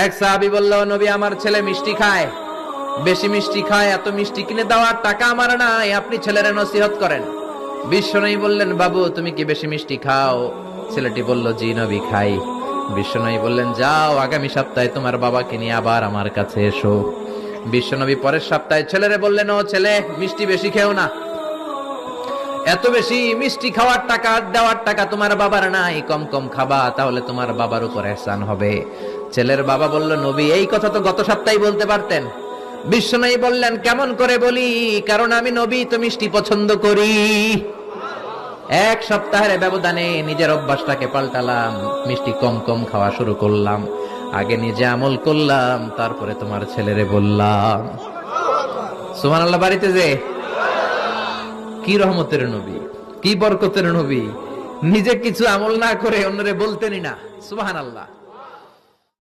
এক সাহাবী বলল, নবী আমার ছেলে মিষ্টি খায়, বেশি মিষ্টি খায়, এত মিষ্টি কিনে দেওয়ার টাকা আমার নাই, আপনি ছেলের নসিহত করেন। বিশ্বনবী বললেন, বাবু তুমি কি বেশি মিষ্টি খাও? ছেলেটি বলল, জি নবী খাই। বিশ্বনবী বললেন, যাও আগামী সপ্তাহে তোমার বাবাকে নিয়ে আবার আমার কাছে এসো। বিশ্বনবী পরের সপ্তাহে ছেলেরে বললেন, ও ছেলে মিষ্টি বেশি খেও না, এত বেশি মিষ্টি খাওয়ার টাকা দেওয়ার টাকা তোমার বাবার নাই, কম কম খাবা, তাহলে তোমার বাবার উপর ihsan হবে। ছেলের বাবা বলল, নবী এই কথা তো গত সপ্তাহে বলতে পারতেন। বিশ্বনবী বললেন, কেমন করে বলি, কারণ আমি নবী তো মিষ্টি পছন্দ করি। এক সপ্তাহের ব্যবধানে নিজের অভ্যাসটাকে পাল্টালাম, মিষ্টি কম কম খাওয়া শুরু করলাম, আগে নিজে আমল করলাম, তারপরে তোমার ছেলেরে বললাম। সুবহানাল্লাহ। বাড়িতে যে কি রহমতের নবী, কি বরকতের নবী, নিজে কিছু আমল না করে অন্যরে বলতেনই না। সুবহানাল্লাহ।